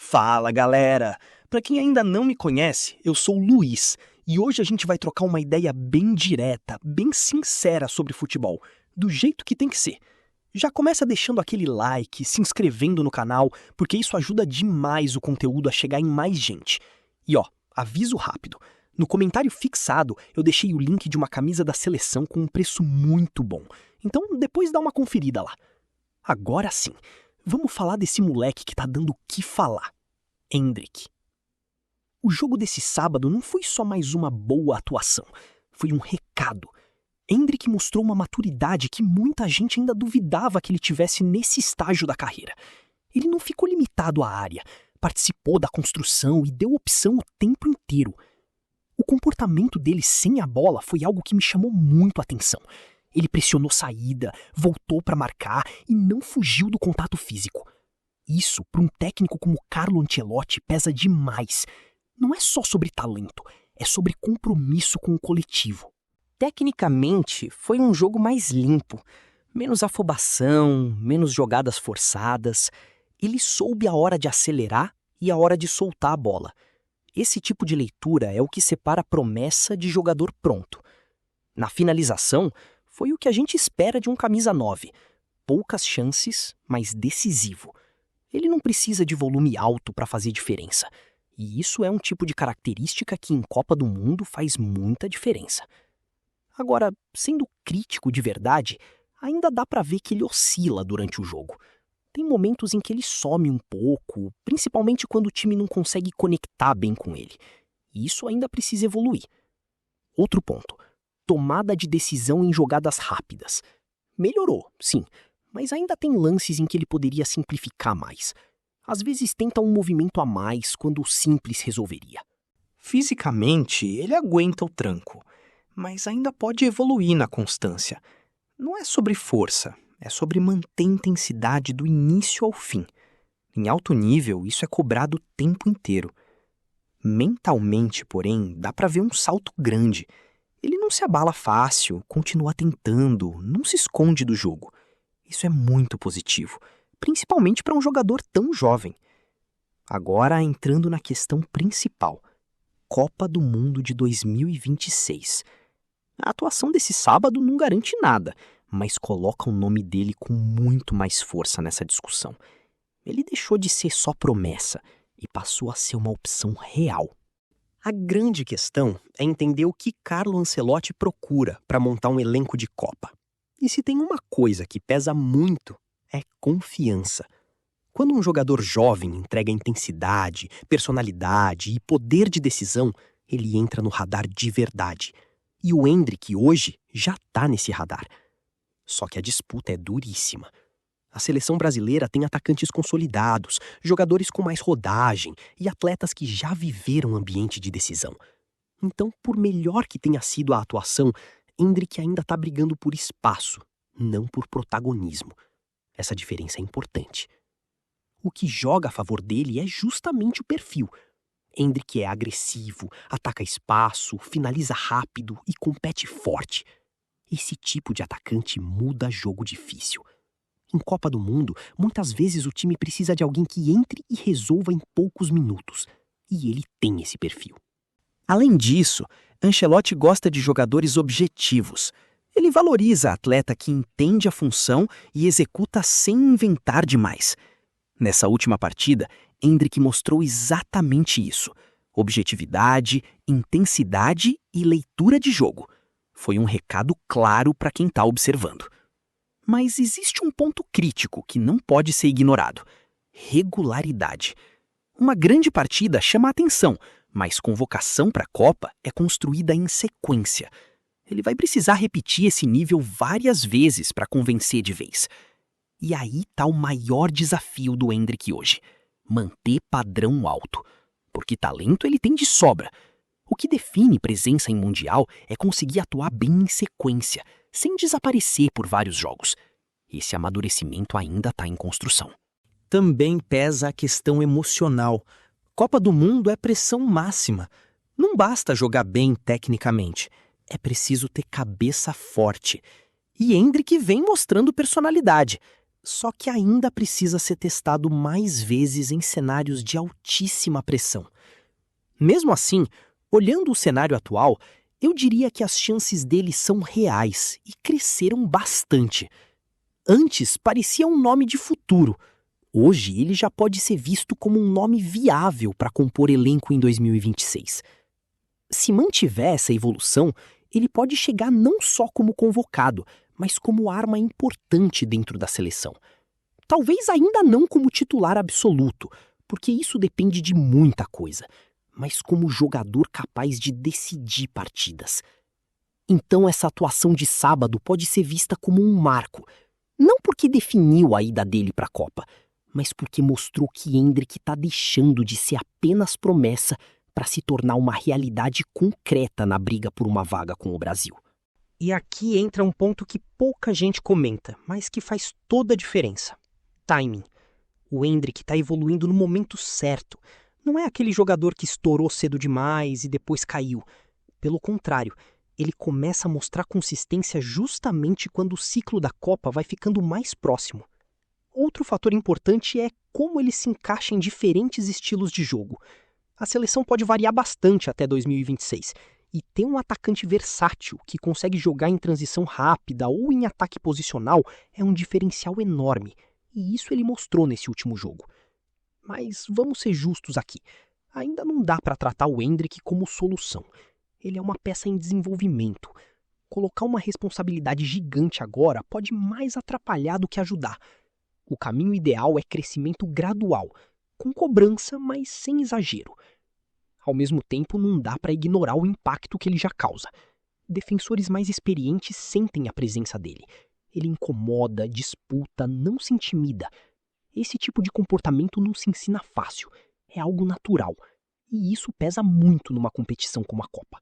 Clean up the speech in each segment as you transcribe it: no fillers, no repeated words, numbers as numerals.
Fala, galera! Pra quem ainda não me conhece, eu sou o Luiz e hoje a gente vai trocar uma ideia bem direta, bem sincera sobre futebol, do jeito que tem que ser. Já começa deixando aquele like, se inscrevendo no canal, porque isso ajuda demais o conteúdo a chegar em mais gente. E aviso rápido. No comentário fixado, eu deixei o link de uma camisa da seleção com um preço muito bom. Então depois dá uma conferida lá. Agora sim, vamos falar desse moleque que tá dando o que falar. Endrick. O jogo desse sábado não foi só mais uma boa atuação, foi um recado. Endrick mostrou uma maturidade que muita gente ainda duvidava que ele tivesse nesse estágio da carreira. Ele não ficou limitado à área, participou da construção e deu opção o tempo inteiro. O comportamento dele sem a bola foi algo que me chamou muito a atenção. Ele pressionou saída, voltou para marcar e não fugiu do contato físico. Isso, para um técnico como Carlo Ancelotti, pesa demais. Não é só sobre talento, é sobre compromisso com o coletivo. Tecnicamente, foi um jogo mais limpo. Menos afobação, menos jogadas forçadas. Ele soube a hora de acelerar e a hora de soltar a bola. Esse tipo de leitura é o que separa a promessa de jogador pronto. Na finalização, foi o que a gente espera de um camisa 9. Poucas chances, mas decisivo. Ele não precisa de volume alto para fazer diferença. E isso é um tipo de característica que em Copa do Mundo faz muita diferença. Agora, sendo crítico de verdade, ainda dá para ver que ele oscila durante o jogo. Tem momentos em que ele some um pouco, principalmente quando o time não consegue conectar bem com ele. E isso ainda precisa evoluir. Outro ponto, tomada de decisão em jogadas rápidas. Melhorou, sim, mas ainda tem lances em que ele poderia simplificar mais. Às vezes tenta um movimento a mais quando o simples resolveria. Fisicamente, ele aguenta o tranco, mas ainda pode evoluir na constância. Não é sobre força, é sobre manter a intensidade do início ao fim. Em alto nível, isso é cobrado o tempo inteiro. Mentalmente, porém, dá para ver um salto grande. Ele não se abala fácil, continua tentando, não se esconde do jogo. Isso é muito positivo, principalmente para um jogador tão jovem. Agora, entrando na questão principal, Copa do Mundo de 2026. A atuação desse sábado não garante nada, mas coloca o nome dele com muito mais força nessa discussão. Ele deixou de ser só promessa e passou a ser uma opção real. A grande questão é entender o que Carlo Ancelotti procura para montar um elenco de Copa. E se tem uma coisa que pesa muito, é confiança. Quando um jogador jovem entrega intensidade, personalidade e poder de decisão, ele entra no radar de verdade. E o Endrick hoje já está nesse radar. Só que a disputa é duríssima. A seleção brasileira tem atacantes consolidados, jogadores com mais rodagem e atletas que já viveram ambiente de decisão. Então, por melhor que tenha sido a atuação, Endrick ainda está brigando por espaço, não por protagonismo. Essa diferença é importante. O que joga a favor dele é justamente o perfil. Endrick é agressivo, ataca espaço, finaliza rápido e compete forte. Esse tipo de atacante muda jogo difícil. Em Copa do Mundo, muitas vezes o time precisa de alguém que entre e resolva em poucos minutos. E ele tem esse perfil. Além disso, Ancelotti gosta de jogadores objetivos. Ele valoriza a atleta que entende a função e executa sem inventar demais. Nessa última partida, Endrick mostrou exatamente isso. Objetividade, intensidade e leitura de jogo. Foi um recado claro para quem está observando. Mas existe um ponto crítico que não pode ser ignorado: regularidade. Uma grande partida chama a atenção, mas convocação para a Copa é construída em sequência. Ele vai precisar repetir esse nível várias vezes para convencer de vez. E aí está o maior desafio do Endrick hoje: manter padrão alto. Porque talento ele tem de sobra. O que define presença em Mundial é conseguir atuar bem em sequência, sem desaparecer por vários jogos. Esse amadurecimento ainda está em construção. Também pesa a questão emocional. Copa do Mundo é pressão máxima. Não basta jogar bem tecnicamente. É preciso ter cabeça forte. E Endrick vem mostrando personalidade. só que ainda precisa ser testado mais vezes em cenários de altíssima pressão. Mesmo assim, olhando o cenário atual, eu diria que as chances dele são reais e cresceram bastante. Antes parecia um nome de futuro. Hoje ele já pode ser visto como um nome viável para compor elenco em 2026. Se mantiver essa evolução, ele pode chegar não só como convocado, mas como arma importante dentro da seleção. Talvez ainda não como titular absoluto, porque isso depende de muita coisa, mas como jogador capaz de decidir partidas. Então essa atuação de sábado pode ser vista como um marco, não porque definiu a ida dele para a Copa, mas porque mostrou que Endrick está deixando de ser apenas promessa para se tornar uma realidade concreta na briga por uma vaga com o Brasil. E aqui entra um ponto que pouca gente comenta, mas que faz toda a diferença. Timing. O Endrick está evoluindo no momento certo. Não é aquele jogador que estourou cedo demais e depois caiu. Pelo contrário, ele começa a mostrar consistência justamente quando o ciclo da Copa vai ficando mais próximo. Outro fator importante é como ele se encaixa em diferentes estilos de jogo. A seleção pode variar bastante até 2026, e ter um atacante versátil que consegue jogar em transição rápida ou em ataque posicional é um diferencial enorme, e isso ele mostrou nesse último jogo. Mas vamos ser justos aqui, ainda não dá para tratar o Endrick como solução. Ele é uma peça em desenvolvimento. Colocar uma responsabilidade gigante agora pode mais atrapalhar do que ajudar. O caminho ideal é crescimento gradual, com cobrança, mas sem exagero. Ao mesmo tempo, não dá para ignorar o impacto que ele já causa. Defensores mais experientes sentem a presença dele. Ele incomoda, disputa, não se intimida. Esse tipo de comportamento não se ensina fácil, é algo natural. E isso pesa muito numa competição como a Copa.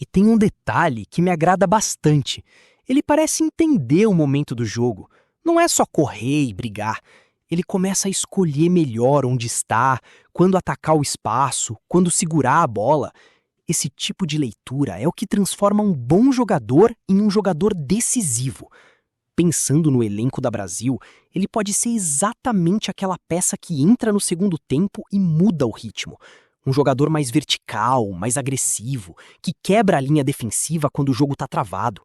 E tem um detalhe que me agrada bastante. Ele parece entender o momento do jogo. Não é só correr e brigar. Ele começa a escolher melhor onde está, quando atacar o espaço, quando segurar a bola. Esse tipo de leitura é o que transforma um bom jogador em um jogador decisivo. Pensando no elenco da Brasil, ele pode ser exatamente aquela peça que entra no segundo tempo e muda o ritmo. Um jogador mais vertical, mais agressivo, que quebra a linha defensiva quando o jogo está travado.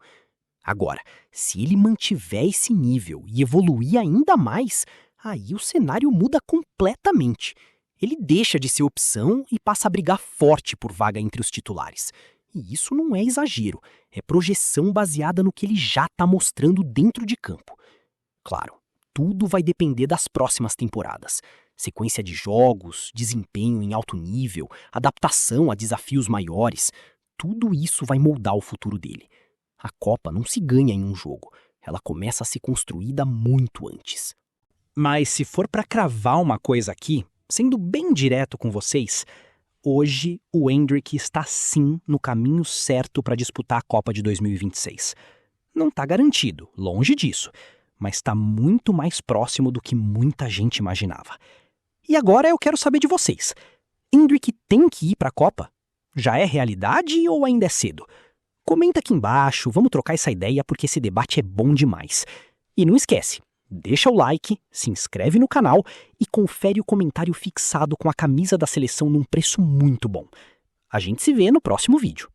Agora, se ele mantiver esse nível e evoluir ainda mais, aí o cenário muda completamente. Ele deixa de ser opção e passa a brigar forte por vaga entre os titulares. E isso não é exagero, é projeção baseada no que ele já está mostrando dentro de campo. Claro, tudo vai depender das próximas temporadas. Sequência de jogos, desempenho em alto nível, adaptação a desafios maiores. Tudo isso vai moldar o futuro dele. A Copa não se ganha em um jogo, ela começa a ser construída muito antes. Mas se for para cravar uma coisa aqui, sendo bem direto com vocês, hoje o Endrick está sim no caminho certo para disputar a Copa de 2026. Não está garantido, longe disso, mas está muito mais próximo do que muita gente imaginava. E agora eu quero saber de vocês. Endrick tem que ir para a Copa? Já é realidade ou ainda é cedo? Comenta aqui embaixo, vamos trocar essa ideia porque esse debate é bom demais. E não esquece, deixa o like, se inscreve no canal e confere o comentário fixado com a camisa da seleção num preço muito bom. A gente se vê no próximo vídeo.